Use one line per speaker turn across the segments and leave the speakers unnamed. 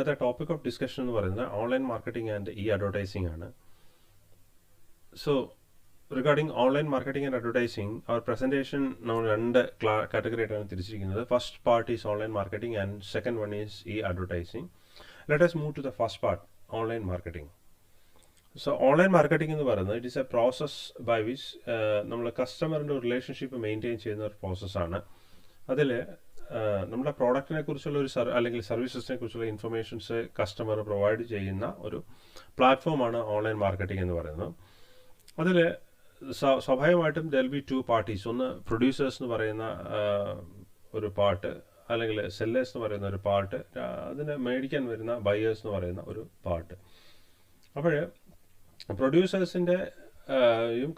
ഇന്നത്തെ topic of discussion എന്ന് പറയുന്നത് online marketing and e advertising ആണ്. So regarding online marketing and advertising our presentation നമ്മൾ രണ്ട് കാറ്റഗറി ആയിട്ടാണ് തിരിച്ചിരിക്കുന്നത്. First part is online marketing and second one is e advertising. Let us move to the first part, online marketing. So online marketing എന്ന് പറയുന്നത് it is a process by which നമ്മൾ കസ്റ്റമറിൻ്റെ relationship maintain ചെയ്യുന്ന ഒരു പ്രോസസ്സാണ്. അതിൽ നമ്മുടെ പ്രോഡക്റ്റിനെ കുറിച്ചുള്ള ഒരു അല്ലെങ്കിൽ സർവീസസിനെ കുറിച്ചുള്ള ഇൻഫർമേഷൻസ് കസ്റ്റമർ പ്രൊവൈഡ് ചെയ്യുന്ന ഒരു പ്ലാറ്റ്ഫോമാണ് ഓൺലൈൻ മാർക്കറ്റിംഗ് എന്ന് പറയുന്നത്. അതിൽ സ്വാഭാവികമായിട്ടും there will B two parties. ഒന്ന് പ്രൊഡ്യൂസേഴ്സ് എന്ന് പറയുന്ന ഒരു പാർട്ട്, അല്ലെങ്കിൽ സെല്ലേഴ്സ് എന്ന് പറയുന്ന ഒരു പാർട്ട്, അതിന് മേടിക്കാൻ വരുന്ന ബയേഴ്സ് എന്ന് പറയുന്ന ഒരു പാർട്ട്. അപ്പോൾ പ്രൊഡ്യൂസേഴ്സിൻ്റെ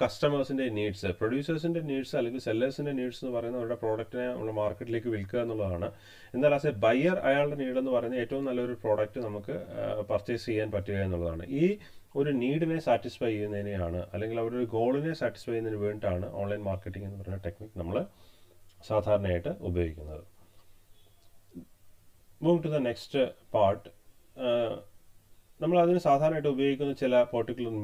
കസ്റ്റമേഴ്സിൻ്റെ നീഡ്സ്, പ്രൊഡ്യൂസേഴ്സിൻ്റെ നീഡ്സ് അല്ലെങ്കിൽ സെല്ലേഴ്സിൻ്റെ നീഡ്സ് എന്ന് പറയുന്നത് അവരുടെ പ്രോഡക്റ്റിനെ നമ്മൾ മാർക്കറ്റിലേക്ക് വിൽക്കുക എന്നുള്ളതാണ്. എന്നാൽ ആസ് എ ബയർ അയാളുടെ നീഡ് എന്ന് പറയുന്നത് ഏറ്റവും നല്ലൊരു പ്രോഡക്റ്റ് നമുക്ക് പർച്ചേസ് ചെയ്യാൻ പറ്റുക എന്നുള്ളതാണ്. ഈ ഒരു നീഡിനെ സാറ്റിസ്ഫൈ ചെയ്യുന്നതിനെയാണ്, അല്ലെങ്കിൽ അവരുടെ ഒരു ഗോളിനെ സാറ്റിസ്ഫൈ ചെയ്യുന്നതിന് വേണ്ടിയിട്ടാണ് ഓൺലൈൻ മാർക്കറ്റിംഗ് എന്ന് പറയുന്ന ടെക്നിക് നമ്മൾ സാധാരണയായിട്ട് ഉപയോഗിക്കുന്നത്. Move to the next part. നമ്മൾ അതിന് സാധാരണയായിട്ട് ഉപയോഗിക്കുന്ന ചില പെർട്ടിക്കുലർ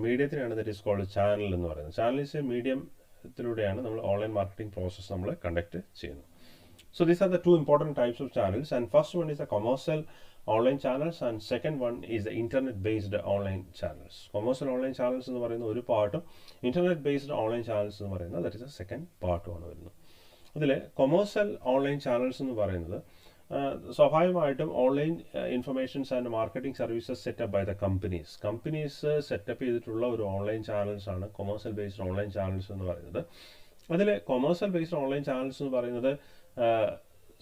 മീഡിയത്തിനാണ് ദറ്റ് ഈസ് കോൾഡ് ചാനൽ എന്ന് പറയുന്നത്. ചാനൽ ഈസ് എ മീഡിയത്തിലൂടെയാണ് നമ്മൾ ഓൺലൈൻ മാർക്കറ്റിംഗ് പ്രോസസ്സ് നമ്മൾ കണ്ടക്ട് ചെയ്യുന്നത്. So these are the two important types of channels, and first one is the commercial online channels and second one is the internet based online channels. Commercial online channels എന്ന് പറയുന്ന ഒരു പാർട്ടും internet based online channels എന്ന് പറയുന്നത് that is the second പാർട്ടുമാണ് വരുന്നത്. അതിൽ commercial online channels എന്ന് പറയുന്നത് സ്വാഭാവികമായിട്ടും online informations and marketing services setup by the companies setup ചെയ്തിട്ടുള്ള ഒരു ഓൺലൈൻ ചാനൽസ് ആണ് കൊമേഴ്സ്യൽ ബേസ്ഡ് ഓൺലൈൻ ചാനൽസ് എന്ന് പറയുന്നത്. അതിൽ കൊമേഴ്സ്യൽ ബേസ്ഡ് ഓൺലൈൻ ചാനൽസ് എന്ന് പറയുന്നത്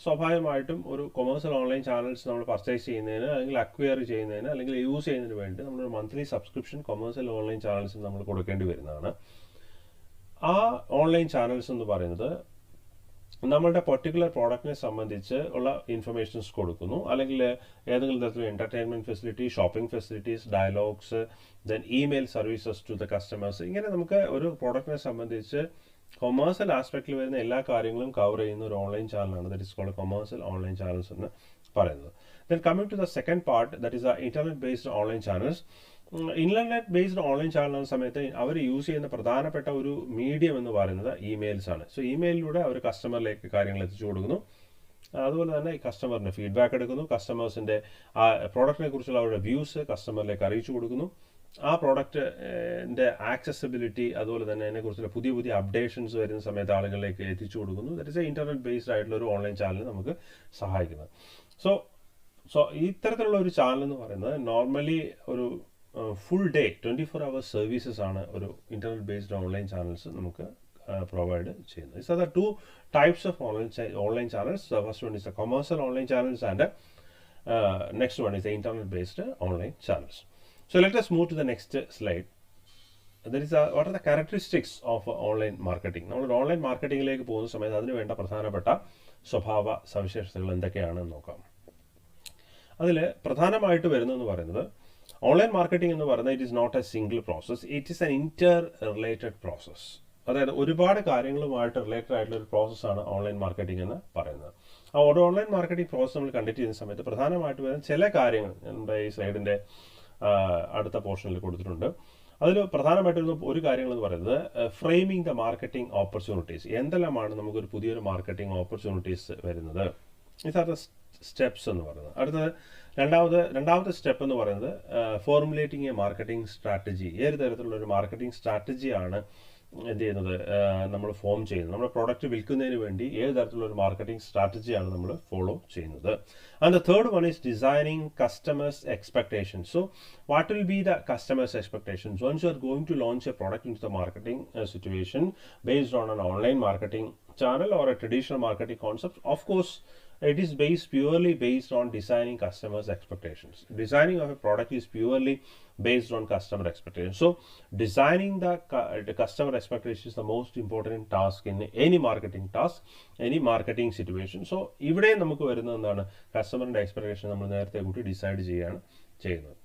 സ്വാഭാവികമായിട്ടും ഒരു കൊമേഴ്സ്യൽ ഓൺലൈൻ ചാനൽസ് നമ്മൾ പർച്ചേസ് ചെയ്യുന്നതിന്, അല്ലെങ്കിൽ അക്വയർ ചെയ്യുന്നതിന്, അല്ലെങ്കിൽ യൂസ് ചെയ്യുന്നതിന് വേണ്ടി നമ്മളൊരു മന്ത്ലി സബ്സ്ക്രിപ്ഷൻ കൊമേഴ്സ്യൽ ഓൺലൈൻ ചാനൽസിന് നമ്മൾ കൊടുക്കേണ്ടി വരുന്നതാണ്. ആ ഓൺലൈൻ ചാനൽസ് എന്ന് പറയുന്നത് നമ്മളുടെ പെർട്ടിക്കുലർ പ്രോഡക്റ്റിനെ സംബന്ധിച്ച് ഉള്ള ഇൻഫർമേഷൻസ് കൊടുക്കുന്നു, അല്ലെങ്കിൽ ഏതെങ്കിലും തരത്തിലുള്ള entertainment facility, shopping facilities, dialogues, then email services to the customers. ഇങ്ങനെ നമുക്ക് ഒരു പ്രോഡക്റ്റിനെ സംബന്ധിച്ച് കൊമേഴ്സ്യൽ ആസ്പെക്റ്റിൽ വരുന്ന എല്ലാ കാര്യങ്ങളും കവർ ചെയ്യുന്ന ഒരു ഓൺലൈൻ ചാനലാണ് that is called commercial online channels എന്ന് പറയുന്നത്. Then coming to the second part that is internet based online channels. Internet based online channel എന്ന സമയത്ത് അവർ യൂസ് ചെയ്യുന്ന പ്രധാനപ്പെട്ട ഒരു മീഡിയം എന്ന് പറയുന്നത് ഇമെയിൽസ് ആണ്. സോ ഇമെയിലിലൂടെ അവർ കസ്റ്റമറിലേക്ക് കാര്യങ്ങൾ എത്തിച്ചു കൊടുക്കുന്നു. അതുപോലെ തന്നെ ഈ കസ്റ്റമറിൻ്റെ ഫീഡ്ബാക്ക് എടുക്കുന്നു, കസ്റ്റമേഴ്സിൻ്റെ ആ പ്രോഡക്റ്റിനെ കുറിച്ചുള്ള അവരുടെ വ്യൂസ് കസ്റ്റമറിലേക്ക് അറിയിച്ചു കൊടുക്കുന്നു. ആ പ്രോഡക്റ്റിൻ്റെ ആക്സസിബിലിറ്റി, അതുപോലെ തന്നെ അതിനെക്കുറിച്ചുള്ള പുതിയ പുതിയ അപ്ഡേഷൻസ് വരുന്ന സമയത്ത് ആളുകളിലേക്ക് എത്തിച്ചു കൊടുക്കുന്നു. That is A internet based ആയിട്ടുള്ള ഒരു ഓൺലൈൻ ചാനൽ നമുക്ക് സഹായിക്കുന്നത്. സോ ഇത്തരത്തിലുള്ള ഒരു ചാനൽ എന്ന് പറയുന്നത് നോർമലി ഒരു ഫുൾ ഡേ 24 hours സർവീസസ് ആണ് ഒരു ഇന്റർനെറ്റ് ബേസ്ഡ് ഓൺലൈൻ ചാനൽസ് നമുക്ക് പ്രൊവൈഡ് ചെയ്യുന്നത്. These are the two types of online channels. The first one is the commercial online channels and next one is the internet based online channels. So let us move to the next slide. There is what are the characteristics of online marketing? നമ്മൾ online മാർക്കറ്റിംഗിലേക്ക് പോകുന്ന സമയത്ത് അതിന് വേണ്ട പ്രധാനപ്പെട്ട സ്വഭാവ സവിശേഷതകൾ എന്തൊക്കെയാണെന്ന് നോക്കാം. അതിൽ പ്രധാനമായിട്ട് വരുന്നതെന്ന് പറയുന്നത് ഓൺലൈൻ മാർക്കറ്റിംഗ് എന്ന് പറയുന്നത് it is not a single process, it is an interrelated process. അതായത് ഒരുപാട് കാര്യങ്ങളുമായിട്ട് റിലേറ്റഡ് ആയിട്ടുള്ള ഒരു പ്രോസസ്സാണ് ഓൺലൈൻ മാർക്കറ്റിംഗ് എന്ന് പറയുന്നത്. ആ ഒരു ഓൺലൈൻ മാർക്കറ്റിംഗ് പ്രോസസ് നമ്മൾ കണ്ടക്ട് ചെയ്യുന്ന സമയത്ത് പ്രധാനമായിട്ട് വരുന്ന ചില കാര്യങ്ങൾ നമ്മുടെ ഈ സ്ലൈഡിൻ്റെ അടുത്ത പോർഷനിൽ കൊടുത്തിട്ടുണ്ട്. അതിൽ പ്രധാനമായിട്ടുള്ള ഒരു കാര്യങ്ങൾ എന്ന് പറയുന്നത് ഫ്രെയിമിംഗ് ദ മാർക്കറ്റിംഗ് ഓപ്പർച്യൂണിറ്റീസ്. എന്തെല്ലാമാണ് നമുക്കൊരു പുതിയൊരു മാർക്കറ്റിംഗ് ഓപ്പർച്യൂണിറ്റീസ് വരുന്നത്, ഇതാണ് സ്റ്റെപ്സ് എന്ന് പറയുന്നത്. അടുത്തത് രണ്ടാമത്തെ സ്റ്റെപ്പ് എന്ന് പറയുന്നത് ഫോർമുലേറ്റിംഗ് എ മാർക്കറ്റിംഗ് സ്ട്രാറ്റജി. ഏത് തരത്തിലുള്ള ഒരു മാർക്കറ്റിംഗ് സ്ട്രാറ്റജിയാണ് എന്ത് ചെയ്യുന്നത്, നമ്മൾ ഫോം ചെയ്യുന്നത്. നമ്മുടെ പ്രോഡക്റ്റ് വിൽക്കുന്നതിന് വേണ്ടി ഏത് തരത്തിലുള്ള ഒരു മാർക്കറ്റിംഗ് സ്ട്രാറ്റജിയാണ് നമ്മൾ ഫോളോ ചെയ്യുന്നത്. And the third one is designing customers expectations. So what will be the customers expectations once you are going to launch a product into the marketing situation based on an online marketing channel or a traditional marketing concept. Of course, it is purely based on designing customers' expectations. Designing of a product is purely based on customer expectations. So designing the customer expectations is the most important task in any marketing task, any marketing situation. So ഇവിടെ നമുക്ക് വരുന്നത് എന്താണ്, കസ്റ്റമറിൻ്റെ expectation നമ്മൾ നേരത്തെ കൂട്ടി decide ചെയ്യുന്നത്.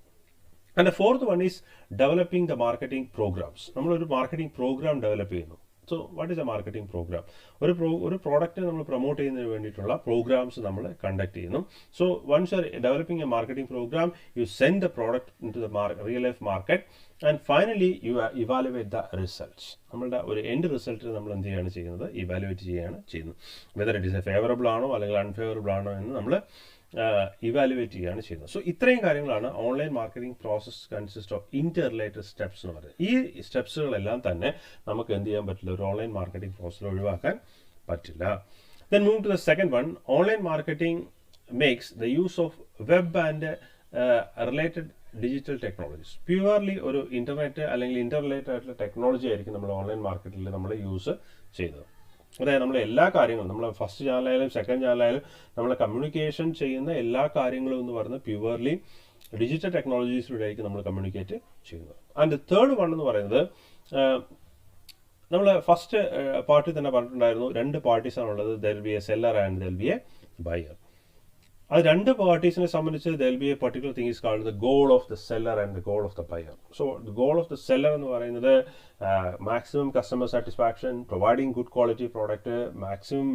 And the fourth one is developing the marketing programs. നമ്മളൊരു marketing program develop ചെയ്യുന്നു. So what is a marketing program? ഒരു പ്രോഡക്റ്റ് നമ്മൾ പ്രൊമോട്ട് ചെയ്യുന്നതിന് വേണ്ടിയിട്ടുള്ള പ്രോഗ്രാംസ് നമ്മൾ കണ്ടക്ട് ചെയ്യുന്നു. So once you are developing a marketing program, you send the product into the real life market and finally you evaluate the results. നമ്മളുടെ ഒരു end result നമ്മൾ എന്ത് ചെയ്യുകയാണ് ചെയ്യുന്നത്? ഇവാലുവേറ്റ് ചെയ്യുകയാണ് ചെയ്യുന്നത്. Whether it is A favourable ആണോ അല്ലെങ്കിൽ അൺഫേവറബിൾ ആണോ എന്ന് നമ്മൾ ഇവാലുവേറ്റ് ചെയ്യുകയാണ് ചെയ്യുന്നത്. സോ ഇത്രയും കാര്യങ്ങളാണ് online marketing process consist of Inter related steps എന്ന് പറയുന്നത്. ഈ സ്റ്റെപ്സുകളെല്ലാം തന്നെ നമുക്ക് എന്ത് ചെയ്യാൻ പറ്റില്ല? ഒരു ഓൺലൈൻ മാർക്കറ്റിംഗ് പ്രോസസ്സിൽ ഒഴിവാക്കാൻ പറ്റില്ല. Then move to the second one. Online marketing makes the use of web and related digital technologies. Purely ഒരു ഇന്റർനെറ്റ് അല്ലെങ്കിൽ ഇന്റർ റിലേറ്റഡ് ആയിട്ടുള്ള ടെക്നോളജി ആയിരിക്കും നമ്മൾ ഓൺലൈൻ മാർക്കറ്റിൽ നമ്മൾ യൂസ് ചെയ്യുന്നത്. അതായത് നമ്മൾ എല്ലാ കാര്യങ്ങളും, നമ്മൾ ഫസ്റ്റ് ചാനലായാലും സെക്കൻഡ് ചാനലായാലും നമ്മൾ കമ്മ്യൂണിക്കേഷൻ ചെയ്യുന്ന എല്ലാ കാര്യങ്ങളും എന്ന് പറയുന്നത് പ്യുവർലി ഡിജിറ്റൽ ടെക്നോളജീസിലൂടെ ആയിരിക്കും നമ്മൾ കമ്മ്യൂണിക്കേറ്റ് ചെയ്യുന്നത്. ആൻഡ് തേർഡ് വൺ എന്ന് പറയുന്നത്, നമ്മൾ ഫസ്റ്റ് പാർട്ടിൽ തന്നെ പറഞ്ഞിട്ടുണ്ടായിരുന്നു, 2 പാർട്ടീസാണുള്ളത്. There be a seller and there be a buyer. അത് 2 പാർട്ടീസിനെ സംബന്ധിച്ച് there be a particular thing is called the goal of the seller and the goal of the buyer. So the goal of the seller എന്ന് പറയുന്നത് maximum customer satisfaction, providing good quality product, maximum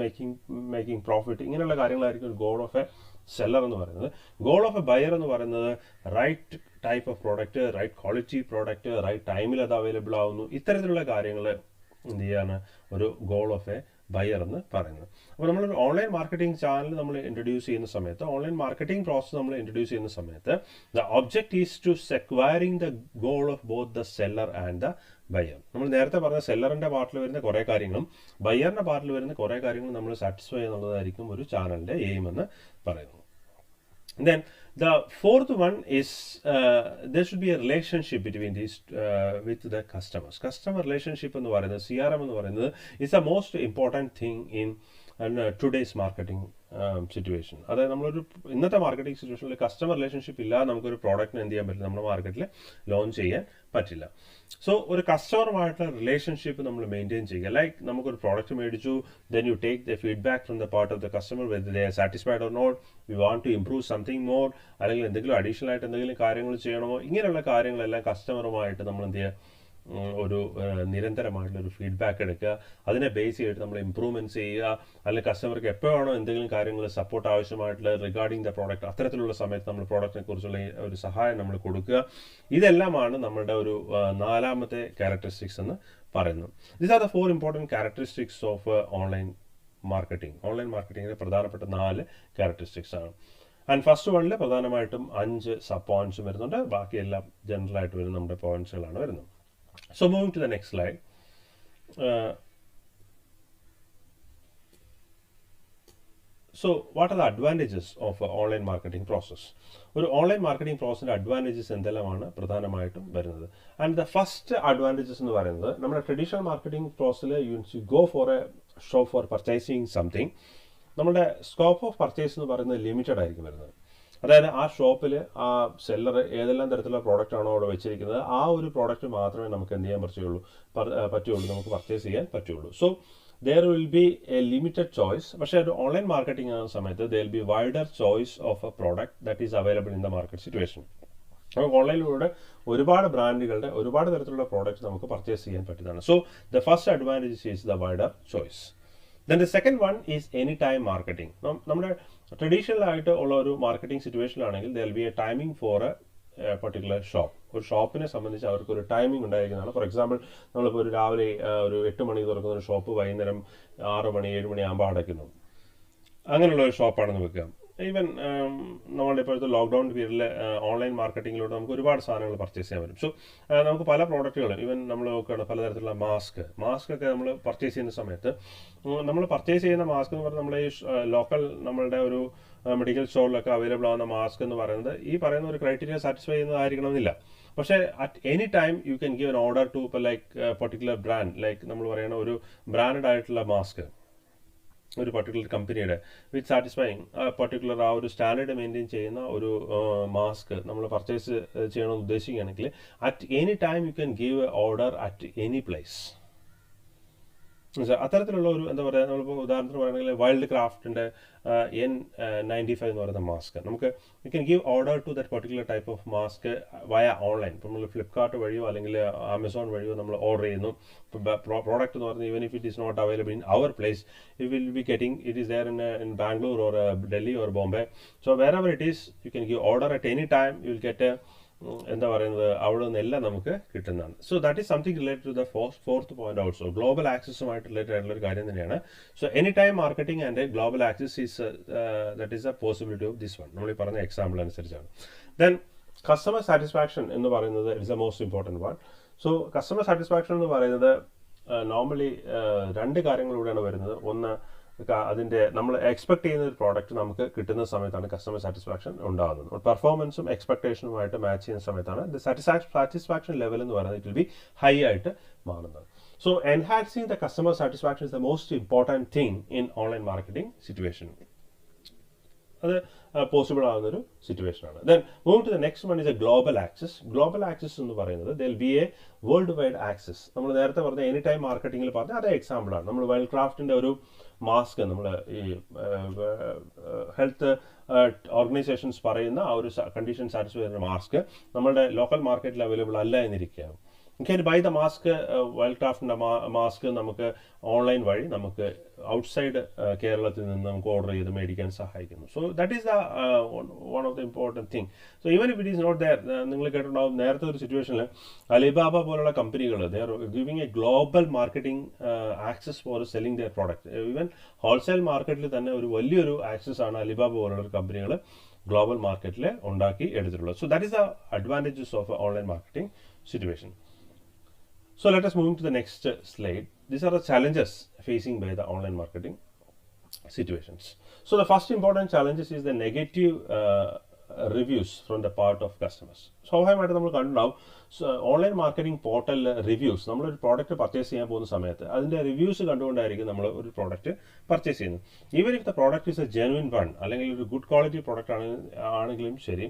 making profit, ഇങ്ങനെയുള്ള കാര്യങ്ങളായിരിക്കും goal of A seller എന്ന് പറയുന്നത്. Goal of A buyer എന്ന് പറയുന്നത് right type of product, right quality product, right ടൈമിൽ അത് അവൈലബിൾ ആവുന്നു, ഇത്തരത്തിലുള്ള കാര്യങ്ങൾ എന്ത് ചെയ്യാണ് ഒരു ഗോൾ ഓഫ് എ ബയർ എന്ന് പറയുന്നത്. അപ്പോൾ നമ്മളൊരു ഓൺലൈൻ മാർക്കറ്റിംഗ് ചാനൽ നമ്മൾ ഇൻട്രൊഡ്യൂസ് ചെയ്യുന്ന സമയത്ത്, ഓൺലൈൻ മാർക്കറ്റിംഗ് പ്രോസസ് നമ്മൾ ഇൻട്രൊഡ്യൂസ് ചെയ്യുന്ന സമയത്ത് the object is to securing the goal of both the seller and the buyer. നമ്മൾ നേരത്തെ പറഞ്ഞ സെല്ലറിന്റെ പാർട്ടിൽ വരുന്ന കുറേ കാര്യങ്ങളും ബയറിന്റെ പാർട്ടിൽ വരുന്ന കുറേ കാര്യങ്ങളും നമ്മൾ സാറ്റിസ്ഫൈ എന്നുള്ളതായിരിക്കും ഒരു ചാനലിന്റെ എയിം എന്ന് പറയുന്നത്. Then the fourth one is there should be a relationship between these with the customers. Customer relationship എന്ന് പറയുന്നത്, CRM എന്ന് പറയുന്നത് is the most important thing in today's marketing situation. അതായത് നമ്മളൊരു ഇന്നത്തെ മാർക്കറ്റിംഗ് സിറ്റുവേഷനിൽ കസ്റ്റമർ റിലേഷൻഷിപ്പ് ഇല്ലാതെ നമുക്കൊരു പ്രോഡക്റ്റിന് എന്ത് ചെയ്യാൻ പറ്റില്ല? നമ്മുടെ മാർക്കറ്റിൽ ലോഞ്ച് ചെയ്യാൻ പറ്റില്ല. സോ ഒരു കസ്റ്റമറുമായിട്ടുള്ള റിലേഷൻഷിപ്പ് നമ്മൾ മെയിൻറ്റെയിൻ ചെയ്യുക. ലൈക്ക് നമുക്കൊരു പ്രോഡക്റ്റ് മേടിച്ചു, then you take the feedback from the part of the customer whether they are satisfied or not, we want to improve something more, അല്ലെങ്കിൽ എന്തെങ്കിലും അഡീഷണൽ ആയിട്ട് എന്തെങ്കിലും കാര്യങ്ങൾ ചെയ്യണമോ, ഇങ്ങനെയുള്ള കാര്യങ്ങളെല്ലാം കസ്റ്റമറുമായിട്ട് നമ്മൾ എന്ത് ചെയ്യുക? ഒരു നിരന്തരമായിട്ടുള്ളൊരു ഫീഡ്ബാക്ക് എടുക്കുക, അതിനെ ബേസ് ചെയ്തിട്ട് നമ്മൾ ഇമ്പ്രൂവ്മെൻറ്റ്സ് ചെയ്യുക, അല്ലെങ്കിൽ കസ്റ്റമർക്ക് എപ്പോഴാണോ എന്തെങ്കിലും കാര്യങ്ങൾ സപ്പോർട്ട് ആവശ്യമായിട്ടുള്ള റിഗാർഡിംഗ് ദ പ്രോഡക്റ്റ്, അത്തരത്തിലുള്ള സമയത്ത് നമ്മൾ പ്രോഡക്റ്റിനെ കുറിച്ചുള്ള ഒരു സഹായം നമ്മൾ കൊടുക്കുക. ഇതെല്ലാമാണ് നമ്മുടെ ഒരു 4ാമത്തെ ക്യാരക്ടറിസ്റ്റിക്സ് എന്ന് പറയുന്നത്. These are the 4 important characteristics of online marketing. Online മാർക്കറ്റിംഗിന്റെ പ്രധാനപ്പെട്ട 4 ക്യാരക്ടറിസ്റ്റിക്സ് ആണ്. ആൻഡ് ഫസ്റ്റ് വണ്ണിൽ പ്രധാനമായിട്ടും 5 സബ് പോയിന്റ്സും വരുന്നുണ്ട്, ബാക്കിയെല്ലാം ജനറൽ ആയിട്ട് വരുന്ന നമ്മുടെ പോയിന്റ്സുകളാണ് വരുന്നത്. So moving to the next slide. So what are the advantages of online marketing process? ഒരു ഓൺലൈൻ മാർക്കറ്റിംഗ് പ്രോസസ്സിന്റെ അഡ്വാൻറ്റേജസ് എന്തെല്ലാമാണ് പ്രധാനമായിട്ടും വരുന്നത്? ആൻഡ് ദ ഫസ്റ്റ് അഡ്വാൻറ്റേജസ് എന്ന് പറയുന്നത്, നമ്മുടെ ട്രഡീഷണൽ മാർക്കറ്റിംഗ് പ്രോസസ്സിൽ you go for A shop four purchasing something. നമ്മുടെ scope of purchase എന്ന് പറയുന്നത് ലിമിറ്റഡ് ആയിരിക്കും വരുന്നത്. അതായത് ആ ഷോപ്പിൽ ആ സെല്ലർ ഏതെല്ലാം തരത്തിലുള്ള പ്രോഡക്റ്റ് ആണോ അവിടെ വെച്ചിരിക്കുന്നത്, ആ ഒരു പ്രോഡക്റ്റ് മാത്രമേ നമുക്ക് എന്ത് ചെയ്യാൻ പറ്റുള്ളൂ, നമുക്ക് പർച്ചേസ് ചെയ്യാൻ പറ്റുള്ളൂ. So there will be a limited choice. പക്ഷേ ഒരു ഓൺലൈൻ മാർക്കറ്റിംഗ് ആകുന്ന സമയത്ത് there will be wider choice of a product that is available in the market situation. നമുക്ക് ഓൺലൈനിലൂടെ ഒരുപാട് ബ്രാൻഡുകളുടെ ഒരുപാട് തരത്തിലുള്ള പ്രോഡക്റ്റ്സ് നമുക്ക് പർച്ചേസ് ചെയ്യാൻ പറ്റുന്നതാണ്. So the first advantage is the wider choice. Then the second one is anytime marketing. നമ്മുടെ ട്രഡീഷണൽ ആയിട്ട് ഉള്ള ഒരു മാർക്കറ്റിംഗ് സിറ്റുവേഷനിലാണെങ്കിൽ there will be a timing for a particular shop. ഒരു ഷോപ്പിനെ സംബന്ധിച്ച് അവർക്ക് ഒരു ടൈമിംഗ് ഉണ്ടായിരിക്കുന്നതാണ്. ഫോർ എക്സാമ്പിൾ, നമ്മളിപ്പോൾ ഒരു രാവിലെ ഒരു 8 മണി തുറക്കുന്ന ഒരു ഷോപ്പ് വൈകുന്നേരം 6 മണി 7 മണി ആകുമ്പോൾ അടയ്ക്കുന്നു. അങ്ങനെയുള്ള ഒരു ഷോപ്പാണെന്ന് വെക്കുക. ഈവൻ നമ്മളുടെ ഇപ്പോഴത്തെ ലോക്ക്ഡൗൺ പീരീഡിൽ ഓൺലൈൻ മാർക്കറ്റിങ്ങിലൂടെ നമുക്ക് ഒരുപാട് സാധനങ്ങൾ പർച്ചേസ് ചെയ്യാൻ പറ്റും. സോ നമുക്ക് പല പ്രോഡക്റ്റുകളും, ഈവൻ നമ്മൾ നോക്കുകയാണ് പലതരത്തിലുള്ള മാസ്ക് ഒക്കെ നമ്മൾ പർച്ചേസ് ചെയ്യുന്ന സമയത്ത്, നമ്മൾ പർച്ചേസ് ചെയ്യുന്ന മാസ്ക് എന്ന് പറഞ്ഞാൽ നമ്മുടെ ഈ ലോക്കൽ നമ്മളുടെ ഒരു മെഡിക്കൽ സ്റ്റോറിലൊക്കെ അവൈലബിൾ ആവുന്ന മാസ്ക് എന്ന് പറയുന്നത് ഈ പറയുന്ന ഒരു ക്രൈറ്റീരിയ സാറ്റിസ്ഫൈ ചെയ്യുന്നതായിരിക്കണമെന്നില്ല. പക്ഷേ at any time you can give an order to ഇപ്പോൾ ലൈക്ക് പർട്ടിക്കുലർ ബ്രാൻഡ്, ലൈക്ക് നമ്മൾ പറയുന്ന ഒരു ബ്രാൻഡഡ് ആയിട്ടുള്ള മാസ്ക്, ഒരു പർട്ടിക്കുലർ കമ്പനിയുടെ വിത്ത് സാറ്റിസ്ഫൈങ് പർട്ടിക്കുലർ ആ ഒരു സ്റ്റാൻഡേർഡ് മെയിൻറ്റെയിൻ ചെയ്യുന്ന ഒരു മാസ്ക് നമ്മൾ പർച്ചേസ് ചെയ്യണമെന്ന് ഉദ്ദേശിക്കുകയാണെങ്കിൽ at any time you can give a order at any place. അത്തരത്തിലുള്ള ഒരു എന്താ പറയുക, നമ്മളിപ്പോൾ ഉദാഹരണത്തിന് പറയുകയാണെങ്കിൽ വൈൽഡ് ക്രാഫ്റ്റിൻ്റെ N95 എന്ന് പറയുന്ന മാസ്ക് നമുക്ക് you can give order to that particular type of mask via online. ഇപ്പോൾ നമ്മൾ ഫ്ലിപ്കാർട്ട് വഴിയോ അല്ലെങ്കിൽ ആമസോൺ വഴിയോ നമ്മൾ ഓർഡർ ചെയ്യുന്നു. പ്രോഡക്റ്റ് എന്ന് പറയുന്നത് even if it is not available in our place, you will be getting it is there in Bangalore or Delhi or Bombay. So wherever it is you can give order at any time, you will get എന്താ പറയുന്നത് അവിടെ നിന്നെല്ലാം നമുക്ക് കിട്ടുന്നതാണ്. So that is something related to the fourth point also. Global ആക്സസുമായിട്ട് related ആയിട്ടുള്ള ഒരു കാര്യം തന്നെയാണ്. So any time marketing and global access is that is A possibility of this one. നമ്മൾ ഈ പറഞ്ഞ എക്സാമ്പിൾ അനുസരിച്ചാണ്. ദെൻ കസ്റ്റമർ സാറ്റിസ്ഫാക്ഷൻ എന്ന് പറയുന്നത് it's A most important one. So customer satisfaction എന്ന് പറയുന്നത് നോർമലി രണ്ട് കാര്യങ്ങളിലൂടെയാണ് വരുന്നത്. ഒന്ന്, അതിൻ്റെ നമ്മൾ എക്സ്പെക്ട് ചെയ്യുന്ന ഒരു പ്രോഡക്റ്റ് നമുക്ക് കിട്ടുന്ന സമയത്താണ് കസ്റ്റമർ സാറ്റിസ്ഫാക്ഷൻ ഉണ്ടാകുന്നത്. പെർഫോമൻസും എക്സ്പെക്ടേഷനുമായിട്ട് മാച്ച് ചെയ്യുന്ന സമയത്താണ് ദ സാറ്റിസ്ഫാക്ഷൻ ലെവൽ എന്ന് പറയുന്നത് ഇറ്റ് വിൽ ബി ഹൈ ആയിട്ട് മാറുന്നത്. So enhancing the customer satisfaction is the most important thing in online marketing situation. അത് പോസിബിൾ ആകുന്ന ഒരു സിറ്റുവേഷനാണ്. Then move to the next one is a global access. Global access എന്ന് പറയുന്നത് there will be a world wide access. നമ്മൾ നേരത്തെ പറഞ്ഞ any time മാർക്കറ്റിംഗിൽ പറഞ്ഞ അതേ എക്സാമ്പിളാണ്. നമ്മൾ വൈൽഡ് ക്രാഫ്റ്റിൻ്റെ ഒരു മാസ്ക്, നമ്മൾ ഈ ഹെൽത്ത് ഓർഗനൈസേഷൻസ് പറയുന്ന ആ ഒരു കണ്ടീഷൻ സാറ്റിസ്ഫൈ ചെയ്യുന്ന മാസ്ക് നമ്മളുടെ ലോക്കൽ മാർക്കറ്റിൽ അവൈലബിൾ അല്ല എന്നിരിക്കുകയാണ്. You can buy the mask, വൈൽഡ് ക്രാഫ്റ്റിൻ്റെ മാസ്ക് നമുക്ക് ഓൺലൈൻ വഴി നമുക്ക് ഔട്ട്സൈഡ് കേരളത്തിൽ നിന്ന് നമുക്ക് ഓർഡർ ചെയ്ത് മേടിക്കാൻ സഹായിക്കുന്നു. So that is the one of the important thing. So even if it is not there, നിങ്ങൾ കേട്ടിട്ടുണ്ടാവും നേരത്തെ ഒരു സിറ്റുവേഷനിൽ അലിബാബ പോലുള്ള കമ്പനികൾ they are giving a global marketing access for selling their product. Even wholesale മാർക്കറ്റിൽ തന്നെ ഒരു വലിയൊരു ആക്സസ് ആണ് അലിബാബ പോലുള്ള കമ്പനികൾ ഗ്ലോബൽ മാർക്കറ്റിൽ ഉണ്ടാക്കി എടുത്തിട്ടുള്ളത്. So that is the advantages of online marketing situation. So let us move to the next slide. These are the challenges facing by the online marketing situations. So the first important challenges is the negative reviews from the part of customers. സ്വാഭാവികമായിട്ട് നമ്മൾ കണ്ടുണ്ടാവും online marketing പോർട്ടലിൽ reviews, നമ്മളൊരു product purchase ചെയ്യാൻ പോകുന്ന സമയത്ത് അതിൻ്റെ reviews കണ്ടുകൊണ്ടായിരിക്കും നമ്മൾ ഒരു പ്രോഡക്റ്റ് പർച്ചേസ് ചെയ്യുന്നത്. Even if the product is A genuine one, അല്ലെങ്കിൽ ഒരു ഗുഡ് ക്വാളിറ്റി പ്രോഡക്റ്റ് ആണെങ്കിലും ശരി,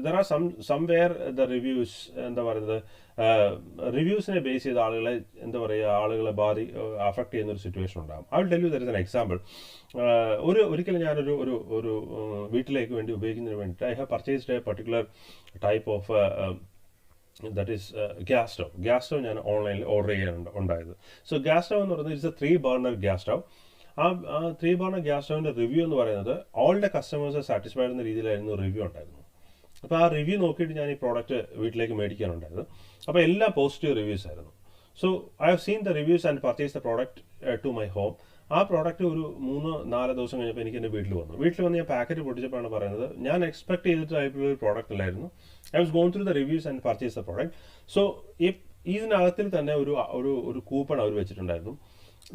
there are somewhere the reviews എന്താ പറയുന്നത്, റിവ്യൂസിനെ ബേസ് ചെയ്ത ആളുകളെ എന്താ പറയുക ആളുകളെ അഫക്ട് ചെയ്യുന്ന ഒരു സിറ്റുവേഷൻ ഉണ്ടാകും. I will tell you there is an example. ഒരിക്കലും ഞാനൊരു ഒരു ഒരു വീട്ടിലേക്ക് വേണ്ടി ഉപയോഗിക്കുന്നതിന് വേണ്ടിയിട്ട് I have purchased A particular type of that is gas stove. Gas stove ഞാൻ ഓൺലൈനിൽ ഓർഡർ ചെയ്യാനുണ്ടായത്. സോ ഗ്യാസ് സ്റ്റവ് എന്ന് പറയുന്നത് it's A 3 burner gas stove. ആ 3 ബർണർ ഗ്യാസ് സ്റ്റവിൻ്റെ റിവ്യൂ എന്ന് പറയുന്നത് ഓൾ ദ കസ്റ്റമേഴ്സ് സാറ്റിസ്ഫൈഡ് എന്ന രീതിയിലായിരുന്നു റിവ്യൂ ഉണ്ടായിരുന്നു. അപ്പോൾ ആ റിവ്യൂ നോക്കിയിട്ട് ഞാൻ ഈ പ്രോഡക്റ്റ് വീട്ടിലേക്ക് മേടിക്കാനുണ്ടായത്. അപ്പോൾ എല്ലാം പോസിറ്റീവ് റിവ്യൂസ് ആയിരുന്നു. So I have seen the reviews and purchase the product to my home. ആ പ്രോഡക്റ്റ് ഒരു 3-4 ദിവസം കഴിഞ്ഞപ്പോൾ എനിക്ക് എൻ്റെ വീട്ടിൽ വന്ന് ഞാൻ പാക്കറ്റ് പൊട്ടിച്ചപ്പോഴാണ് പറയുന്നത് ഞാൻ എക്സ്പെക്ട് ചെയ്തിട്ടായിട്ടുള്ള ഒരു പ്രോഡക്റ്റ് അല്ലായിരുന്നു. I was gone through the reviews and purchase the product. So ഇതിനകത്തിൽ തന്നെ ഒരു കൂപ്പൺ അവർ വെച്ചിട്ടുണ്ടായിരുന്നു.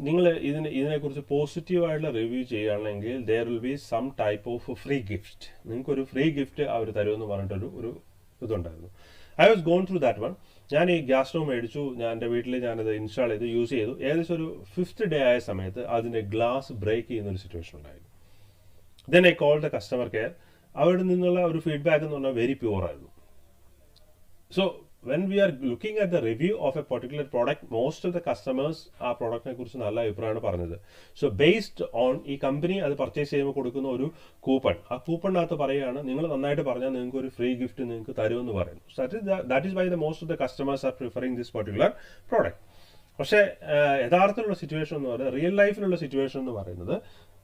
നിങ്ങൾ ഇതിനെക്കുറിച്ച് പോസിറ്റീവായിട്ടുള്ള റിവ്യൂ ചെയ്യുകയാണെങ്കിൽ there will be some type of free gift, നിങ്ങൾക്കൊരു ഫ്രീ ഗിഫ്റ്റ് അവർ തരുമെന്ന് പറഞ്ഞിട്ടൊരു ഇതുണ്ടായിരുന്നു. I was gone through that one. ഞാൻ ഈ ഗ്യാസ് സ്റ്റവ് മേടിച്ചു, ഞാൻ എൻ്റെ വീട്ടിൽ ഞാനത് ഇൻസ്റ്റാൾ ചെയ്ത് യൂസ് ചെയ്തു. ഏകദേശം ഒരു 5th ഡേ ആയ സമയത്ത് അതിൻ്റെ ഗ്ലാസ് ബ്രേക്ക് ചെയ്യുന്നൊരു സിറ്റുവേഷൻ ഉണ്ടായിരുന്നു. Then I call the customer care. അവിടെ നിന്നുള്ള ഒരു ഫീഡ്ബാക്ക് എന്ന് പറഞ്ഞാൽ വെരി പ്യൂർ ആയിരുന്നു. So when we are looking at the review of a particular product, most of the customers ആ പ്രോഡക്റ്റിനെ കുറിച്ച് നല്ല അഭിപ്രായമാണ് പറഞ്ഞത്. സോ ബേസ്ഡ് ഓൺ ഈ കമ്പനി അത് പർച്ചേസ് ചെയ്യുമ്പോൾ കൊടുക്കുന്ന ഒരു കൂപ്പൺ, ആ കൂപ്പണിനകത്ത് പറയുകയാണ് നിങ്ങൾ നന്നായിട്ട് പറഞ്ഞാൽ നിങ്ങൾക്ക് ഒരു ഫ്രീ ഗിഫ്റ്റ് നിങ്ങൾക്ക് തരുമെന്ന് പറയുന്നു. So that is why the most of the customers are preferring this particular product. പക്ഷേ യഥാർത്ഥത്തിലുള്ള സിറ്റുവേഷൻ എന്ന് പറയുന്നത്, റിയൽ ലൈഫിലുള്ള സിറ്റുവേഷൻ എന്ന് പറയുന്നത്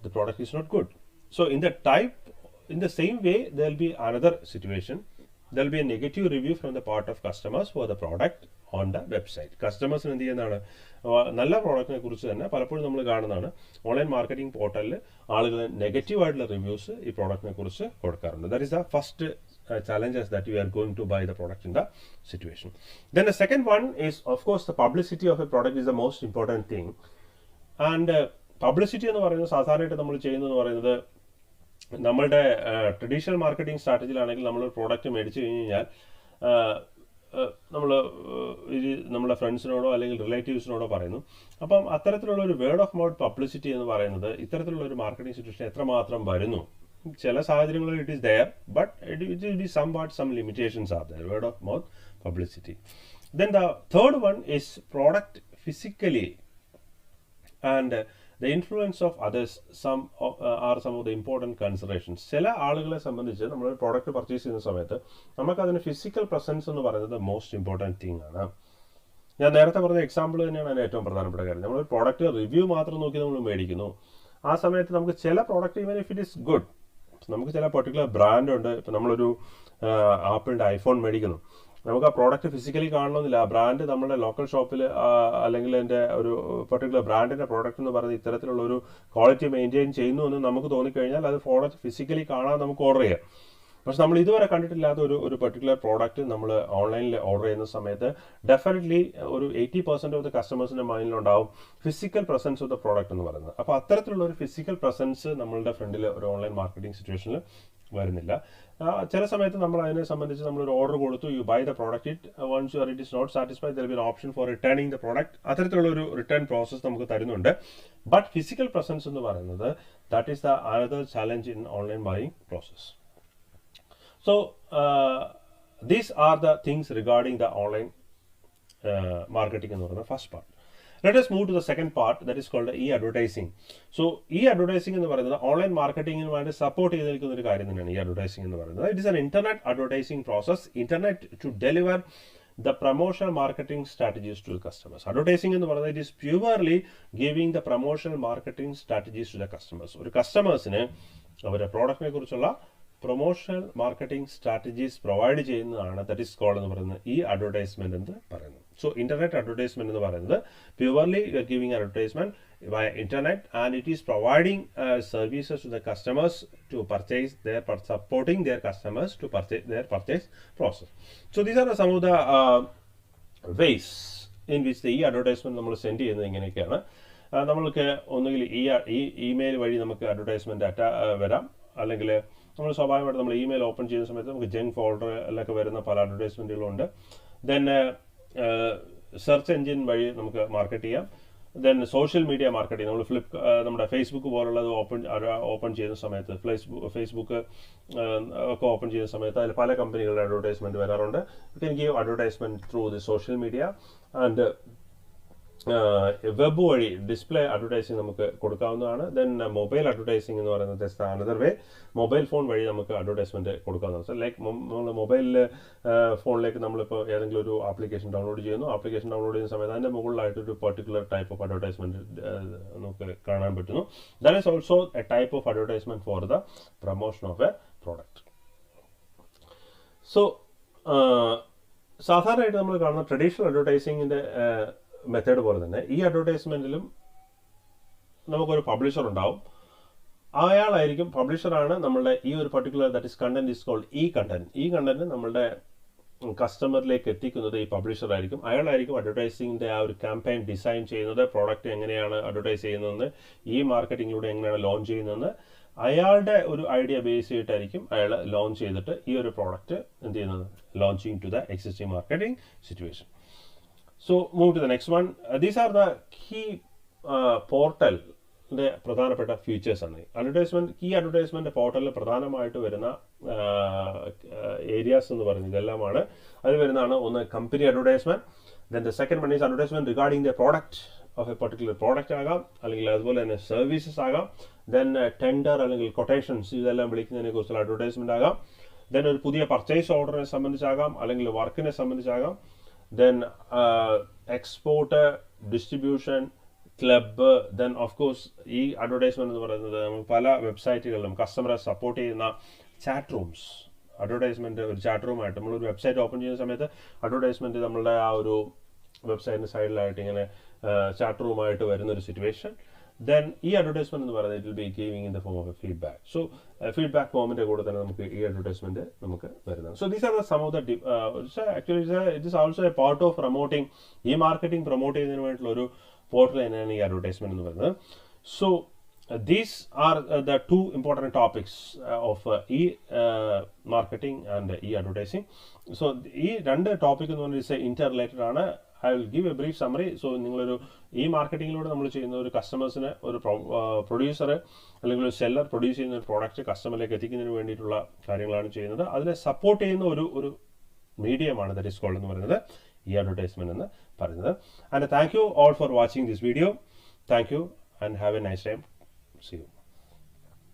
the product is not good. So in the same way there will be another situation. There will be a negative review from the part of customers for the product on the website. കസ്റ്റമേഴ്സിന് എന്ത് ചെയ്യുന്നതാണ്, നല്ല പ്രോഡക്റ്റിനെ കുറിച്ച് തന്നെ പലപ്പോഴും നമ്മൾ കാണുന്നതാണ് online marketing പോർട്ടലിൽ ആളുകൾ നെഗറ്റീവായിട്ടുള്ള റിവ്യൂസ് ഈ പ്രോഡക്റ്റിനെ കുറിച്ച് കൊടുക്കാറുണ്ട്. That is the first challenges that you are going to buy the product in the situation. Then the second one is, of course, the publicity of a product is the most important thing. And publicity എന്ന് പറയുന്നത് സാധാരണയായിട്ട് നമ്മൾ ചെയ്യുന്നതെന്ന് പറയുന്നത്, നമ്മളുടെ traditional marketing സ്ട്രാറ്റജിയിലാണെങ്കിൽ നമ്മളൊരു product മേടിച്ചു കഴിഞ്ഞാൽ നമ്മുടെ ഫ്രണ്ട്സിനോടോ അല്ലെങ്കിൽ റിലേറ്റീവ്സിനോടോ പറയുന്നു. അപ്പം അത്തരത്തിലുള്ള ഒരു വേർഡ് ഓഫ് മൗത്ത് പബ്ലിസിറ്റി എന്ന് പറയുന്നത് ഇത്തരത്തിലുള്ള ഒരു മാർക്കറ്റിംഗ് സിറ്റുവേഷൻ എത്രമാത്രം വരുന്നു. ചില സാഹചര്യങ്ങളിൽ it is there, but it will be some limitations are there, word of mouth publicity. Then the third one is product physically, and the influence of others are some of the important considerations. ചില ആളുകളെ സംബന്ധിച്ച് നമ്മൾ product purchase ചെയ്യുന്ന സമയത്ത് നമുക്കതിന് physical presence എന്ന് പറയുന്നത് most important thing ആണ്. ഞാൻ നേരത്തെ പറഞ്ഞ എക്സാമ്പിൾ തന്നെയാണ് അതിന് ഏറ്റവും പ്രധാനപ്പെട്ട കാര്യം. നമ്മൾ പ്രോഡക്റ്റ് റിവ്യൂ മാത്രം നോക്കി നമ്മൾ മേടിക്കുന്നു. ആ സമയത്ത് നമുക്ക് ചില product even if it is good, നമുക്ക് ചില പെർട്ടിക്കുലർ ബ്രാൻഡ് ഉണ്ട്. ഇപ്പം നമ്മളൊരു ആപ്പിളിൻ്റെ ഐഫോൺ മേടിക്കുന്നു, നമുക്ക് ആ പ്രോഡക്റ്റ് ഫിസിക്കലി കാണണമെന്നില്ല. ആ ബ്രാൻഡ് നമ്മുടെ ലോക്കൽ ഷോപ്പിൽ അല്ലെങ്കിൽ എൻ്റെ ഒരു പെർട്ടിക്കുലർ ബ്രാൻഡിൻ്റെ പ്രോഡക്റ്റ് എന്ന് പറയുന്നത് ഇത്തരത്തിലുള്ള ഒരു ക്വാളിറ്റി മെയിൻറ്റെയിൻ ചെയ്യുന്നു എന്ന് നമുക്ക് തോന്നിക്കഴിഞ്ഞാൽ അത് പ്രോഡക്റ്റ് ഫിസിക്കലി കാണാൻ നമുക്ക് ഓർഡർ ചെയ്യാം. പക്ഷെ നമ്മൾ ഇതുവരെ കണ്ടിട്ടില്ലാത്ത ഒരു പെർട്ടിക്കുലർ പ്രോഡക്റ്റ് നമ്മൾ ഓൺലൈനിൽ ഓർഡർ ചെയ്യുന്ന സമയത്ത് ഡെഫിനറ്റ്ലി ഒരു 80% ഓഫ് ദ കസ്റ്റമേഴ്സിൻ്റെ മൈൻഡിലുണ്ടാവും physical presence of the product എന്ന് പറയുന്നത്. അപ്പോൾ അത്തരത്തിലുള്ള ഒരു ഫിസിക്കൽ പ്രസൻസ് നമ്മളുടെ ഫ്രണ്ടിൽ ഒരു ഓൺലൈൻ മാർക്കറ്റിംഗ് സിറ്റുവേഷനിൽ വരുന്നില്ല. ചില സമയത്ത് നമ്മൾ അതിനെ സംബന്ധിച്ച് നമ്മളൊരു ഓർഡർ കൊടുത്തു, you buy the product, once it is not satisfied there will be an option for returning the product. അത്തരത്തിലുള്ള ഒരു റിട്ടേൺ പ്രോസസ് നമുക്ക് തരുന്നുണ്ട്. ബട്ട് ഫിസിക്കൽ പ്രസൻസ് എന്ന് പറയുന്നത് that is the another challenge in online buying process. So these are the things regarding the online marketing എന്ന് പറയുന്ന first part. Let us move to the second part, that is called e-advertising. So e-advertising എന്ന് പറയുന്നത് online മാർക്കറ്റിംഗിനുമായിട്ട് support ചെയ്ത് നിൽക്കുന്ന ഒരു കാര്യം തന്നെയാണ് e-advertising എന്ന് പറയുന്നത്. It is an internet advertising process, internet to deliver the promotional marketing strategies to the customers. Advertising എന്ന് പറയുന്നത് it is purely giving the promotional marketing strategies to the customers. ഒരു കസ്റ്റമേഴ്സിന് അവരുടെ പ്രോഡക്റ്റിനെ കുറിച്ചുള്ള പ്രൊമോഷണൽ മാർക്കറ്റിംഗ് സ്ട്രാറ്റജീസ് പ്രൊവൈഡ് ചെയ്യുന്നതാണ് that is called എന്ന് പറയുന്നത് ഈ അഡ്വർടൈസ്മെന്റ് എന്ന് പറയുന്നത്. സോ ഇന്റർനെറ്റ് അഡ്വർടൈസ്മെന്റ് എന്ന് പറയുന്നത് purely you are giving advertisement via internet, and it is providing services to the customers to purchase their supporting their customers to purchase their purchase process. So these are some of the ways in which the e-advertisement നമ്മൾ send ചെയ്യുന്നത് ഇങ്ങനെയൊക്കെയാണ്. നമ്മൾക്ക് ഒന്നുകിൽ ഈ email വഴി നമുക്ക് advertisement വരാം, അല്ലെങ്കിൽ നമ്മൾ സ്വാഭാവികമായിട്ട് നമ്മൾ ഇമെയിൽ ഓപ്പൺ ചെയ്യുന്ന സമയത്ത് നമുക്ക് ജങ്ക് ഫോൾഡറിലൊക്കെ വരുന്ന പല അഡ്വർടൈസ്മെന്റുകളുണ്ട്. ദെൻ സെർച്ച് എഞ്ചിൻ വഴി നമുക്ക് മാർക്കറ്റ് ചെയ്യാം. ദെൻ സോഷ്യൽ മീഡിയ മാർക്കറ്റിംഗ്, നമ്മൾ നമ്മുടെ ഫേസ്ബുക്ക് പോലുള്ളത് ഓപ്പൺ ചെയ്യുന്ന സമയത്ത് ഫേസ്ബുക്ക് ഒക്കെ ഓപ്പൺ ചെയ്യുന്ന സമയത്ത് അതിൽ പല കമ്പനികളുടെ അഡ്വർടൈസ്മെന്റ് വരാറുണ്ട്. U can give advertisement through the social media and web വഴി ഡിസ്പ്ലേ അഡ്വർടൈസിങ് നമുക്ക് കൊടുക്കാവുന്നതാണ്. ദെൻ മൊബൈൽ അഡ്വർടൈസിങ് എന്ന് പറയുന്നത് അനദർ വേ, മൊബൈൽ ഫോൺ വഴി നമുക്ക് അഡ്വർടൈസ്മെന്റ് കൊടുക്കാവുന്നതാണ്. ലൈക്ക് നമ്മൾ മൊബൈലിൽ ഫോണിലേക്ക് നമ്മളിപ്പോൾ ഏതെങ്കിലും ഒരു ആപ്ലിക്കേഷൻ ഡൗൺലോഡ് ചെയ്യുന്നു, ആപ്ലിക്കേഷൻ ഡൗൺലോഡ് ചെയ്യുന്ന സമയത്ത് അതിൻ്റെ മുകളിലായിട്ട് ഒരു പെർട്ടിക്കുലർ ടൈപ്പ് ഓഫ് അഡ്വർടൈസ്മെന്റ് നമുക്ക് കാണാൻ പറ്റുന്നു. That is also A type of advertisement for the promotion of A product. So സാധാരണയായിട്ട് നമ്മൾ കാണുന്ന ട്രഡീഷണൽ അഡ്വർടൈസിങ്ങിന്റെ മെത്തേഡ് പോലെ തന്നെ ഈ അഡ്വർടൈസ്മെന്റിലും നമുക്കൊരു പബ്ലിഷർ ഉണ്ടാവും. അയാളായിരിക്കും പബ്ലിഷറാണ് നമ്മളുടെ ഈ ഒരു particular that is content is called ഈ കണ്ടന്റ് നമ്മളുടെ കസ്റ്റമറിലേക്ക് എത്തിക്കുന്നത് ഈ പബ്ലിഷർ ആയിരിക്കും. അയാളായിരിക്കും അഡ്വർടൈസിങ്ങിന്റെ ആ ഒരു ക്യാമ്പയിൻ ഡിസൈൻ ചെയ്യുന്നത്, പ്രോഡക്റ്റ് എങ്ങനെയാണ് അഡ്വർടൈസ് ചെയ്യുന്നതെന്ന്, ഈ മാർക്കറ്റിങ്ങിലൂടെ എങ്ങനെയാണ് ലോഞ്ച് ചെയ്യുന്നതെന്ന് അയാളുടെ ഒരു ഐഡിയ ബേസ് ചെയ്തിട്ടായിരിക്കും അയാൾ ലോഞ്ച് ചെയ്തിട്ട് ഈ ഒരു പ്രോഡക്റ്റ് എന്ത് ചെയ്യുന്നത്, launching to the existing marketing situation. So move to the next one. These are the key portal പ്രധാനപ്പെട്ട ഫീച്ചേഴ്സ് ആണ്. ഈ അഡ്വർടൈസ്മെന്റ് പോർട്ടലിൽ പ്രധാനമായിട്ട് വരുന്ന ഏരിയാസ് എന്ന് പറയുന്നത് ഇതെല്ലാമാണ്. അതിൽ വരുന്നതാണ് ഒന്ന് company advertisement, then the second one is advertisement regarding the product of A particular product ആകാം, അല്ലെങ്കിൽ അതുപോലെ തന്നെ സർവീസസ് ആകാം. ദെൻ ടെൻഡർ അല്ലെങ്കിൽ കൊട്ടേഷൻസ് ഇതെല്ലാം വിളിക്കുന്നതിനെ കുറിച്ചുള്ള അഡ്വർടൈസ്മെന്റ് ആകാം. ദെൻ ഒരു പുതിയ പർച്ചേസ് ഓർഡറിനെ സംബന്ധിച്ചാകാം, അല്ലെങ്കിൽ വർക്കിനെ സംബന്ധിച്ചാകാം. Then export, distribution, club. Then of course ഈ അഡ്വർടൈസ്മെന്റ് എന്ന് പറയുന്നത് നമുക്ക് പല വെബ്സൈറ്റുകളിലും കസ്റ്റമറെ സപ്പോർട്ട് ചെയ്യുന്ന ചാറ്റ് റൂംസ്, അഡ്വർടൈസ്മെന്റ് ഒരു ചാറ്റ് റൂമായിട്ട് നമ്മളൊരു വെബ്സൈറ്റ് ഓപ്പൺ ചെയ്യുന്ന സമയത്ത് അഡ്വർടൈസ്മെന്റ് നമ്മളുടെ ആ ഒരു വെബ്സൈറ്റിന്റെ സൈഡിലായിട്ട് ഇങ്ങനെ ചാറ്റ് റൂമായിട്ട് വരുന്ന ഒരു സിറ്റുവേഷൻ. ദെൻ ഈ അഡ്വർടൈസ്മെന്റ് എന്ന് പറയുന്നത് it will be giving in the form of A feedback. So feedback ഫോമിന്റെ കൂടെ തന്നെ നമുക്ക് ഈ അഡ്വർടൈസ്മെന്റ് നമുക്ക് വരുന്നത്. So these are the sum of the actually it is also A part of promoting, ഈ മാർക്കറ്റിംഗ് പ്രൊമോട്ട് ചെയ്യുന്നതിന് വേണ്ടിയിട്ടുള്ള ഒരു പോർട്ടൽ തന്നെയാണ് ഈ അഡ്വർടൈസ്മെന്റ് എന്ന് പറയുന്നത്. So these are the two important topics of e-marketing and e-advertising. So ഈ രണ്ട് ടോപ്പിക് എന്ന് പറഞ്ഞാൽ ഇന്റർറിലേറ്റഡ് ആണ്. I will give a brief summary. So നിങ്ങളൊരു ഈ മാർക്കറ്റിങ്ങിലൂടെ നമ്മൾ ചെയ്യുന്ന ഒരു കസ്റ്റമേഴ്സിന് ഒരു പ്രൊഡ്യൂസർ അല്ലെങ്കിൽ ഒരു സെല്ലർ പ്രൊഡ്യൂസ് ചെയ്യുന്ന ഒരു പ്രോഡക്റ്റ് കസ്റ്റമറിലേക്ക് എത്തിക്കുന്നതിന് വേണ്ടിയിട്ടുള്ള കാര്യങ്ങളാണ് ചെയ്യുന്നത്. അതിനെ സപ്പോർട്ട് ചെയ്യുന്ന ഒരു മീഡിയമാണ് ദാറ്റ് ഈസ് കോൾഡ് എന്ന് പറയുന്നത് ഈ അഡ്വർടൈസ്മെന്റ് എന്ന് പറയുന്നത്. And thank you all for watching this video. Thank you and have a nice time. See U.